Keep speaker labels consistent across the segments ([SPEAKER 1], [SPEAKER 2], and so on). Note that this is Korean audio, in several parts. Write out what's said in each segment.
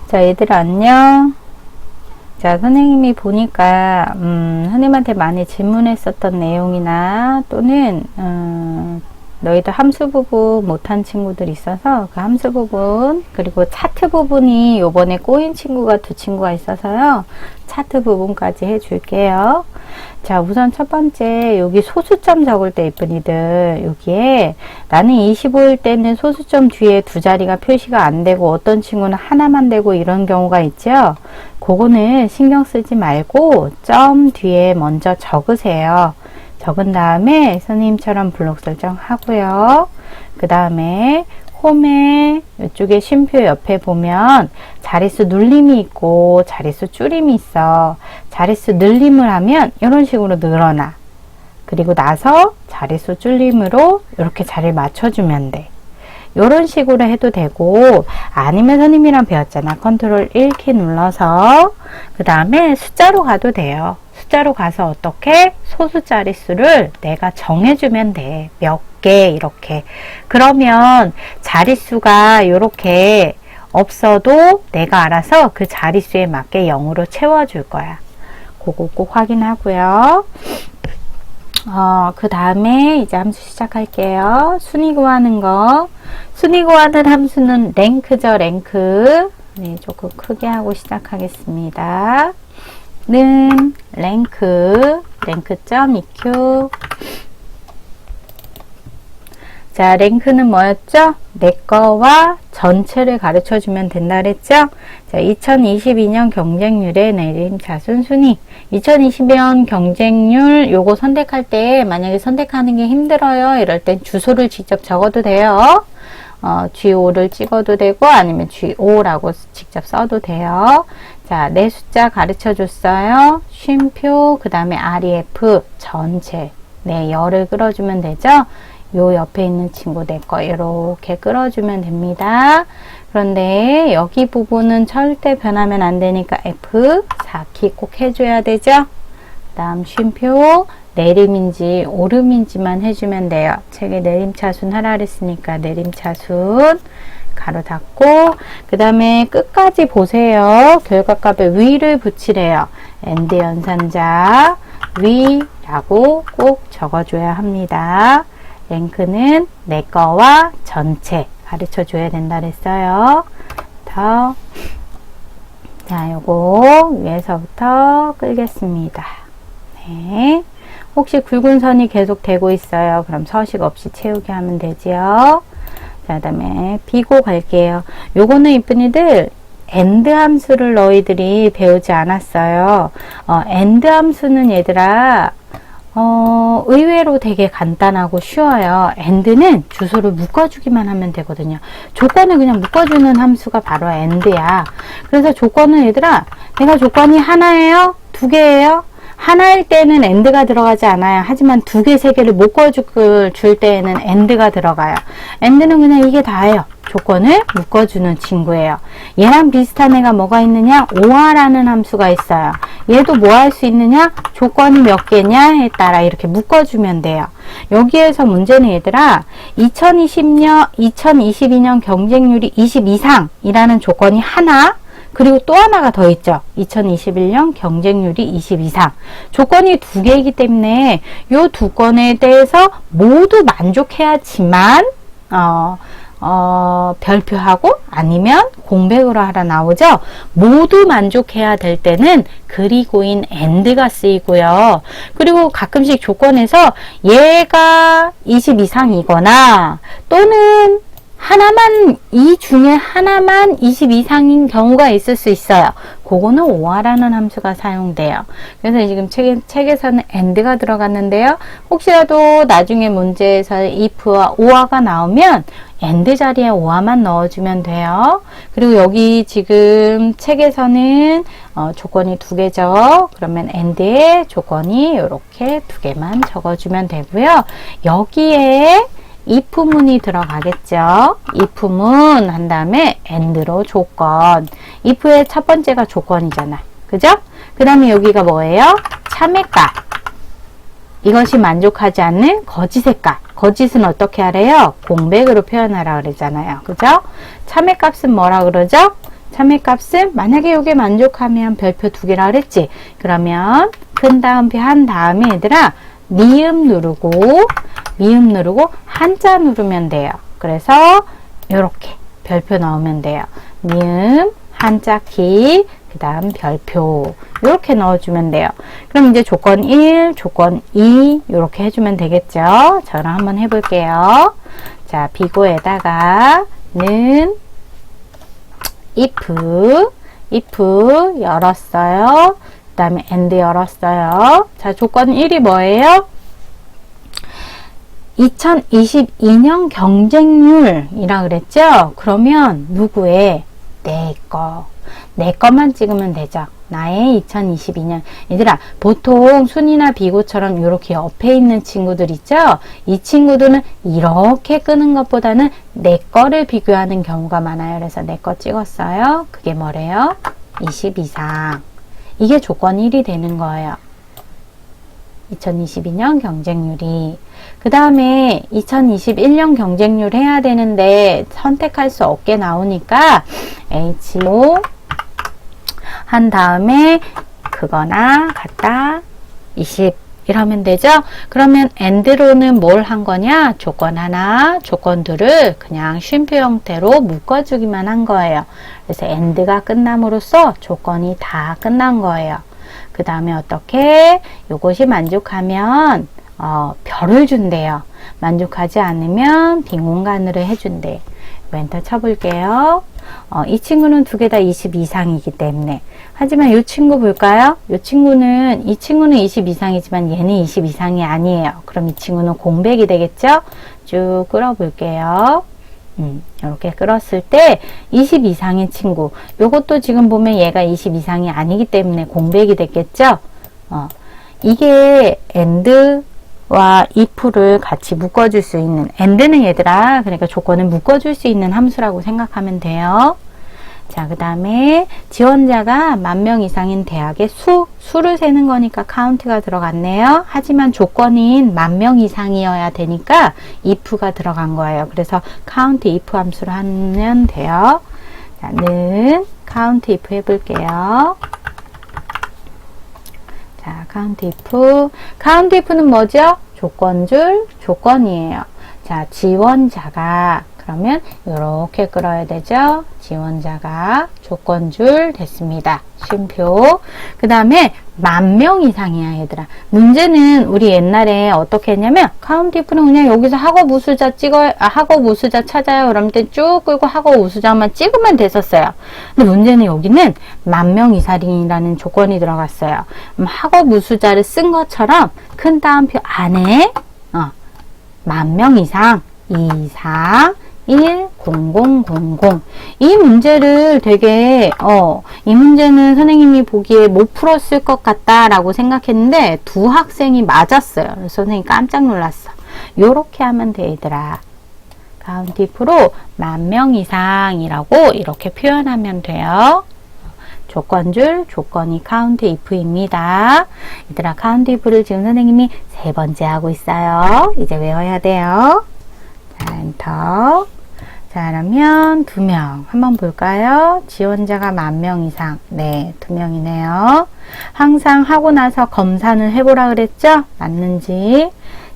[SPEAKER 1] 자, 얘들아 안녕. 자, 선생님이 보니까 선생님한테 많이 질문했었던 내용이나 또는 너희들 함수 부분 못한 친구들 있어서 그 함수 부분 그리고 차트 부분이 요번에 꼬인 친구가 두 친구가 있어서요. 차트 부분까지 해줄게요. 자, 우선 첫 번째 여기 소수점 적을 때 예쁜이들 여기에 나는 25일 때는 소수점 뒤에 두 자리가 표시가 안 되고 어떤 친구는 하나만 되고 이런 경우가 있죠. 그거는 신경 쓰지 말고 점 뒤에 먼저 적으세요. 적은 다음에 선생님처럼 블록 설정하고요. 그 다음에 홈에 이쪽에 쉼표 옆에 보면 자릿수 눌림이 있고 자릿수 줄임이 있어. 자릿수 늘림을 하면 이런 식으로 늘어나. 그리고 나서 자릿수 줄임으로 이렇게 자리를 맞춰주면 돼. 이런 식으로 해도 되고 아니면 선생님이랑 배웠잖아. 컨트롤 1키 눌러서 그 다음에 숫자로 가도 돼요. 숫자로 가서 어떻게 소수 자릿수를 내가 정해주면 돼. 몇 개 이렇게. 그러면 자릿수가 이렇게 없어도 내가 알아서 그 자릿수에 맞게 0으로 채워줄 거야. 그거 꼭 확인하고요. 그 다음에 이제 함수 시작할게요. 순위 구하는 거. 순위 구하는 함수는 랭크죠, 랭크. 네, 조금 크게 하고 시작하겠습니다. 는 랭크.eq. 자, 랭크는 뭐였죠? 내 거와 전체를 가르쳐 주면 된다 그랬죠? 자, 2022년 경쟁률의 내림차순 순위. 2022년 경쟁률 요거 선택할 때 만약에 선택하는 게 힘들어요. 이럴 땐 주소를 직접 적어도 돼요. G5를 찍어도 되고 아니면 G5라고 직접 써도 돼요. 자, 내 숫자 가르쳐 줬어요. 쉼표, 그 다음에 REF 전체. 네, 열을 끌어주면 되죠. 요 옆에 있는 친구 내 거 이렇게 끌어주면 됩니다. 그런데 여기 부분은 절대 변하면 안 되니까 F4키 꼭 해줘야 되죠. 그 다음 쉼표, 내림인지 오름인지만 해주면 돼요. 책에 내림차순 하라 그랬으니까 내림차순 가로 닫고 그 다음에 끝까지 보세요. 결과값에 위를 붙이래요. AND 연산자 위라고 꼭 적어줘야 합니다. 랭크는 내 거와 전체 가르쳐 줘야 된다 그랬어요. 자, 요거 위에서부터 끌겠습니다. 네. 혹시 굵은 선이 계속 되고 있어요. 그럼 서식 없이 채우게 하면 되지요. 자, 그 다음에 비고 갈게요. 요거는 이쁜이들 AND 함수를 너희들이 배우지 않았어요. AND 함수는 얘들아 의외로 되게 간단하고 쉬워요. AND는 주소를 묶어주기만 하면 되거든요. 조건을 그냥 묶어주는 함수가 바로 AND야. 그래서 조건은 얘들아, 내가 조건이 하나예요? 두 개예요? 하나일 때는 AND가 들어가지 않아요. 하지만 두 개, 세 개를 묶어줄 때에는 AND가 들어가요. AND는 그냥 이게 다예요. 조건을 묶어주는 친구예요. 얘랑 비슷한 애가 뭐가 있느냐? OR라는 함수가 있어요. 얘도 뭐 할 수 있느냐? 조건이 몇 개냐에 따라 이렇게 묶어주면 돼요. 여기에서 문제는 얘들아, 2022년 경쟁률이 20 이상이라는 조건이 하나, 그리고 또 하나가 더 있죠. 2021년 경쟁률이 20 이상. 조건이 두 개이기 때문에 이 두 건에 대해서 모두 만족해야지만 별표하고 아니면 공백으로 하라 나오죠. 모두 만족해야 될 때는 그리고인 AND가 쓰이고요. 그리고 가끔씩 조건에서 얘가 20 이상이거나 또는 이 중에 하나만 20 이상인 경우가 있을 수 있어요. 그거는 OR라는 함수가 사용돼요. 그래서 지금 책에서는 AND가 들어갔는데요. 혹시라도 나중에 문제에서 IF와 OR가 나오면 AND 자리에 OR만 넣어주면 돼요. 그리고 여기 지금 책에서는 조건이 두 개죠. 그러면 AND에 조건이 이렇게 두 개만 적어주면 되고요. 여기에 if문이 들어가겠죠. if문 한 다음에 AND로 조건. if의 첫 번째가 조건이잖아. 그죠? 그 다음에 여기가 뭐예요? 참외값. 이것이 만족하지 않는 거짓의 값. 거짓은 어떻게 하래요? 공백으로 표현하라 그러잖아요. 그죠? 참외값은 뭐라 그러죠? 참외값은 만약에 요게 만족하면 별표 2개라 그랬지. 그러면 큰 다음표 한 다음에 얘들아 미음 누르고 한자 누르면 돼요. 그래서 요렇게 별표 넣으면 돼요. 미음 한자 키 그 다음 별표 이렇게 넣어주면 돼요. 그럼 이제 조건 1, 조건 2 이렇게 해주면 되겠죠. 저랑 한번 해볼게요. 자, 비고에다가 는 if 열었어요. 그 다음에 and 열었어요. 자, 조건 1이 뭐예요? 2022년 경쟁률이라 그랬죠? 그러면 누구의? 내 것만 찍으면 되죠. 나의 2022년. 얘들아, 보통 순이나 비고처럼 이렇게 옆에 있는 친구들 있죠? 이 친구들은 이렇게 끄는 것보다는 내 거를 비교하는 경우가 많아요. 그래서 내 거 찍었어요. 그게 뭐래요? 20 이상. 이게 조건 1이 되는 거예요. 2022년 경쟁률이. 그 다음에 2021년 경쟁률 해야 되는데 선택할 수 없게 나오니까 HO 한 다음에 그거나 같다 20 이러면 되죠. 그러면 and로는 뭘 한 거냐? 조건 하나, 조건 둘을 그냥 쉼표 형태로 묶어주기만 한 거예요. 그래서 and가 끝남으로써 조건이 다 끝난 거예요. 그 다음에 어떻게? 요것이 만족하면 별을 준대요. 만족하지 않으면 빈 공간으로 해준대. 엔터 쳐볼게요. 이 친구는 두 개 다 20 이상이기 때문에. 하지만 이 친구 볼까요? 이 친구는 20 이상이지만 얘는 20 이상이 아니에요. 그럼 이 친구는 공백이 되겠죠? 쭉 끌어볼게요. 이렇게 끌었을 때 20 이상의 친구. 요것도 지금 보면 얘가 20 이상이 아니기 때문에 공백이 됐겠죠? 이게 and와 if를 같이 묶어줄 수 있는, and는 얘들아, 그러니까 조건을 묶어줄 수 있는 함수라고 생각하면 돼요. 자, 그 다음에 지원자가 10,000명 이상인 대학의 수를 세는 거니까 카운트가 들어갔네요. 하지만 조건인 10,000명 이상이어야 되니까 if가 들어간 거예요. 그래서 count if 함수로 하면 돼요. 자, 는 count if 해볼게요. 자, count if는 뭐죠? 조건줄, 조건이에요. 자, 지원자가 그러면 이렇게 끌어야 되죠. 지원자가 조건줄 됐습니다. 쉼표. 그 다음에 10,000명 이상이야, 얘들아. 문제는 우리 옛날에 어떻게 했냐면 count if는 그냥 여기서 학업 우수자 학업 우수자 찾아요. 그러면 쭉 끌고 학업 우수자만 찍으면 됐었어요. 근데 문제는 여기는 10,000명 이상이라는 조건이 들어갔어요. 학업 우수자를 쓴 것처럼 큰 따옴표 안에 10,000명 이상, 2상 1, 0, 0, 0, 0. 이 문제를 되게, 이 문제는 선생님이 보기에 못 풀었을 것 같다라고 생각했는데, 두 학생이 맞았어요. 그래서 선생님 깜짝 놀랐어. 요렇게 하면 돼, 얘들아. count if로 10,000명 이상이라고 이렇게 표현하면 돼요. 조건줄, 조건이 count if입니다. 얘들아, count if를 지금 선생님이 3번째 하고 있어요. 이제 외워야 돼요. 자, 엔터. 자, 그러면 2명 한번 볼까요? 지원자가 10,000명 이상. 네, 2명이네요. 항상 하고 나서 검사는 해보라 그랬죠? 맞는지.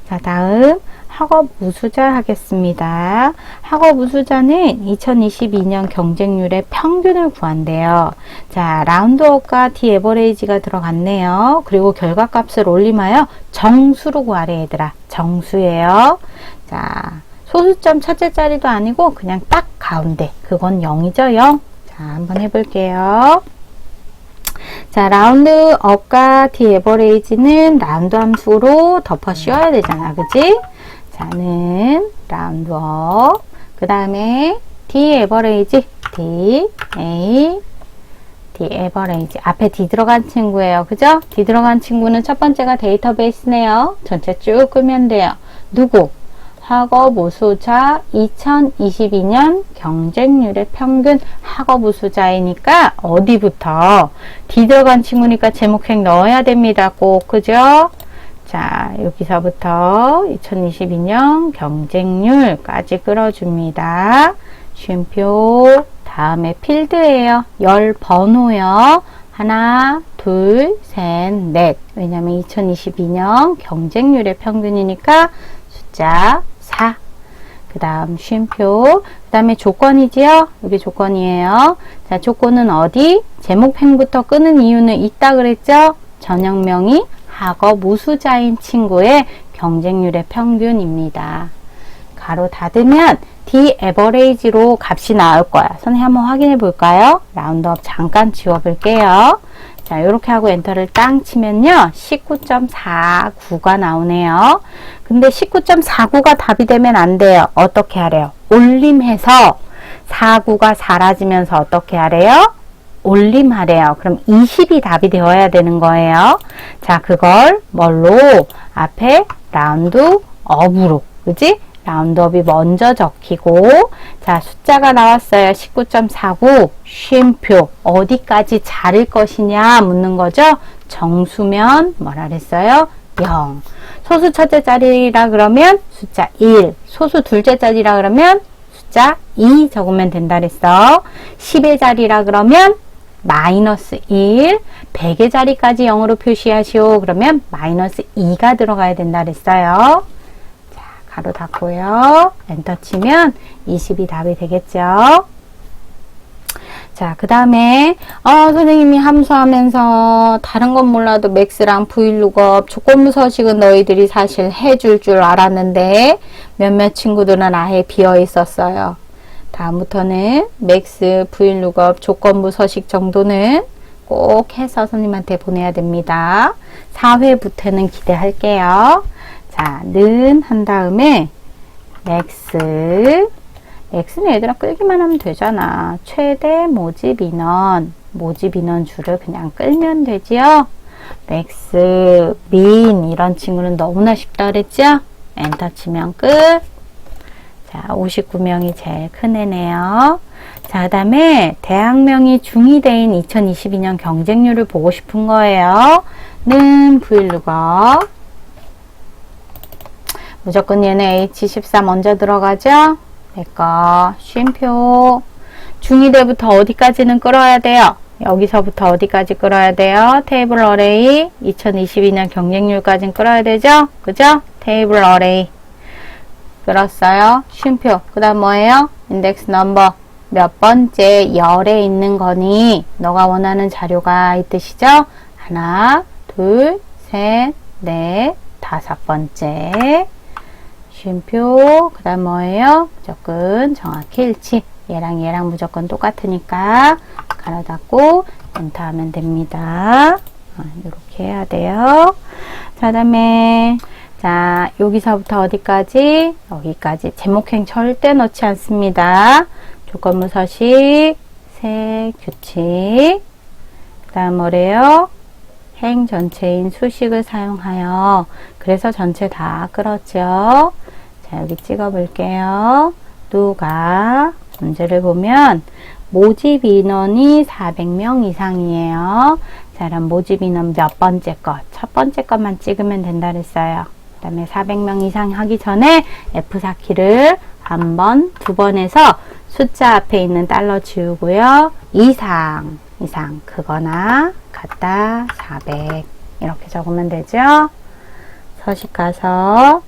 [SPEAKER 1] 자, 다음 학업 우수자 하겠습니다. 학업 우수자는 2022년 경쟁률의 평균을 구한대요. 자, 라운드업과 디에버레이지가 들어갔네요. 그리고 결과값을 올리마요. 정수로 구하래, 얘들아. 정수예요. 자, 소수점 첫째 자리도 아니고 그냥 딱 가운데. 그건 0이죠, 0. 자, 한번 해볼게요. 자, 라운드업과 디에버레이지는 라운드 함수로 덮어 씌워야 되잖아, 그지? 자는 라운드업. 그 다음에 디에버레이지, 디에버레이지. 앞에 D 들어간 친구예요, 그죠? D 들어간 친구는 첫 번째가 데이터베이스네요. 전체 쭉 끌면 돼요. 누구? 학업 우수자 2022년 경쟁률의 평균 학업 우수자이니까 어디부터? D 들어간 친구니까 제목행 넣어야 됩니다. 꼭, 그죠? 자, 여기서부터 2022년 경쟁률까지 끌어줍니다. 쉼표 다음에 필드예요. 열 번호요. 하나, 둘, 셋, 넷. 왜냐면 2022년 경쟁률의 평균이니까 숫자 4. 그 다음 쉼표. 그 다음에 조건이지요. 여기 조건이에요. 자, 조건은 어디? 제목행부터 끄는 이유는 있다 그랬죠? 전형명이 학업 우수자인 친구의 경쟁률의 평균입니다. 가로 닫으면 D average로 값이 나올 거야. 선생님 한번 확인해 볼까요? 라운드업 잠깐 지워볼게요. 자, 이렇게 하고 엔터를 땅 치면요. 19.49가 나오네요. 근데 19.49가 답이 되면 안 돼요. 어떻게 하래요? 올림해서 49가 사라지면서 어떻게 하래요? 올림하래요. 그럼 20이 답이 되어야 되는 거예요. 자, 그걸 뭘로? 앞에 라운드업으로. 그지? 라운드업이 먼저 적히고, 자, 숫자가 나왔어요. 19.49. 쉼표. 어디까지 자를 것이냐 묻는 거죠. 정수면 뭐라 그랬어요? 0. 소수 첫째 자리라 그러면 숫자 1. 소수 둘째 자리라 그러면 숫자 2 적으면 된다 그랬어. 10의 자리라 그러면 마이너스 1. 100의 자리까지 0으로 표시하시오. 그러면 마이너스 2가 들어가야 된다 그랬어요. 가로 닫고요. 엔터 치면 20이 답이 되겠죠. 자, 그 다음에 선생님이 함수하면서 다른 건 몰라도 맥스랑 브이룩업 조건부 서식은 너희들이 사실 해줄 줄 알았는데 몇몇 친구들은 아예 비어 있었어요. 다음부터는 맥스, 브이룩업, 조건부 서식 정도는 꼭 해서 선생님한테 보내야 됩니다. 4회부터는 기대할게요. 자, 는 한 다음에 맥스. 맥스는 얘들아 끌기만 하면 되잖아. 최대 모집 인원. 모집 인원 줄을 그냥 끌면 되지요. 맥스, 민 이런 친구는 너무나 쉽다 그랬죠? 엔터 치면 끝. 자, 59명이 제일 큰 애네요. 자, 그 다음에 대학명이 중2대인 2022년 경쟁률을 보고 싶은 거예요. 는 브이룩업. 무조건 얘네 H14 먼저 들어가죠? 내거 쉼표. 중2대부터 어디까지는 끌어야 돼요? 여기서부터 어디까지 끌어야 돼요? 테이블 어레이 2022년 경쟁률까지는 끌어야 되죠? 그죠? 테이블 어레이 끌었어요. 쉼표. 그 다음 뭐예요? 인덱스 넘버 몇 번째 열에 있는 거니 너가 원하는 자료가 이 뜻이죠? 하나, 둘, 셋, 넷, 5번째 쉼표. 그 다음 뭐예요? 무조건 정확히 일치. 얘랑 무조건 똑같으니까 가로 닫고 엔터 하면 됩니다. 이렇게 해야 돼요. 자, 그 다음에 자, 여기서부터 어디까지? 여기까지. 제목행 절대 넣지 않습니다. 조건부 서식, 색, 규칙. 그 다음 뭐래요? 행 전체인 수식을 사용하여. 그래서 전체 다 끌었죠. 자, 여기 찍어 볼게요. 누가 문제를 보면 모집 인원이 400명 이상이에요. 자, 그럼 모집 인원 몇 번째 것? 첫 번째 것만 찍으면 된다 그랬어요. 그 다음에 400명 이상 하기 전에 F4키를 한 번, 두 번 해서 숫자 앞에 있는 달러 지우고요. 이상 그거나 같다 400 이렇게 적으면 되죠. 서식 가서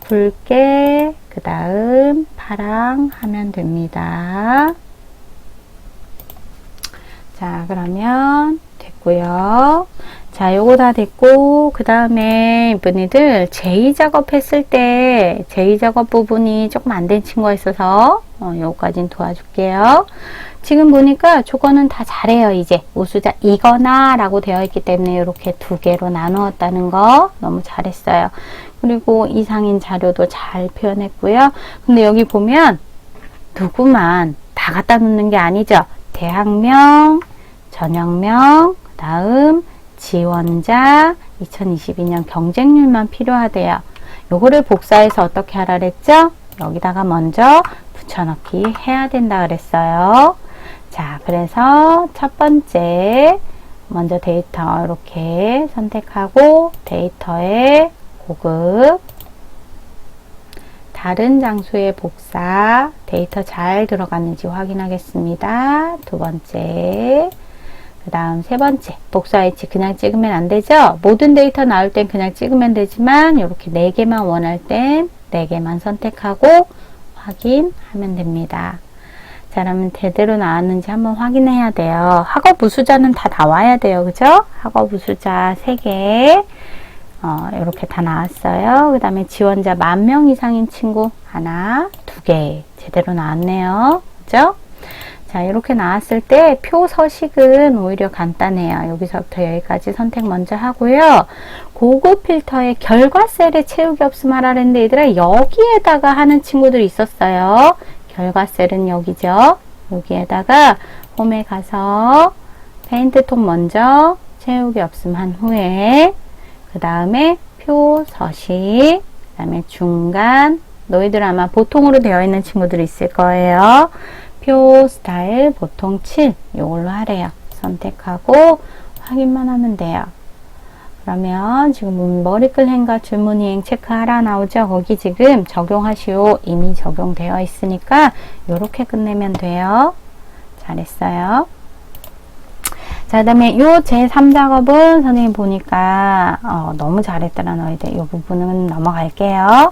[SPEAKER 1] 굵게 그 다음 파랑 하면 됩니다. 자, 그러면 됐고요. 자, 요거 다 됐고 그 다음에 이분이들 제의작업 했을 때 제의작업 부분이 조금 안 된 친구가 있어서 요거까진 도와줄게요. 지금 보니까 조건은 다 잘해요. 이제 우수자 이거나 라고 되어 있기 때문에 이렇게 두 개로 나누었다는 거 너무 잘했어요. 그리고 이상인 자료도 잘 표현했고요. 근데 여기 보면 누구만 다 갖다 놓는 게 아니죠. 대학명, 전형명, 그 다음 지원자, 2022년 경쟁률만 필요하대요. 요거를 복사해서 어떻게 하라 그랬죠? 여기다가 먼저 붙여넣기 해야 된다 그랬어요. 자, 그래서 첫 번째 먼저 데이터 이렇게 선택하고 데이터에 고급 다른 장소의 복사 데이터 잘 들어갔는지 확인하겠습니다. 두 번째, 그 다음 세 번째, 복사 위치 그냥 찍으면 안 되죠? 모든 데이터 나올 땐 그냥 찍으면 되지만 이렇게 4개만 원할 땐 4개만 선택하고 확인하면 됩니다. 자, 그러면 제대로 나왔는지 한번 확인해야 돼요. 학업 우수자는 다 나와야 돼요. 그죠? 학업 우수자 3개 이렇게 다 나왔어요. 그 다음에 지원자 10,000명 이상인 친구 하나, 2개 제대로 나왔네요. 그죠? 자, 이렇게 나왔을 때 표 서식은 오히려 간단해요. 여기서부터 여기까지 선택 먼저 하고요. 고급 필터의 결과 셀에 채우기 없음 하라는데 얘들아 여기에다가 하는 친구들이 있었어요. 결과 셀은 여기죠. 여기에다가 홈에 가서 페인트 톤 먼저 채우기 없음 한 후에 그 다음에 표 서식, 그 다음에 중간, 너희들 아마 보통으로 되어 있는 친구들이 있을 거예요. 표 스타일 보통 7 이걸로 하래요. 선택하고 확인만 하면 돼요. 그러면 지금 머리끌 행과 줄무늬행 체크하라 나오죠. 거기 지금 적용하시오 이미 적용되어 있으니까 이렇게 끝내면 돼요. 잘했어요. 자, 그 다음에 요 제3작업은 선생님 보니까 너무 잘했더라 너희들. 이 부분은 넘어갈게요.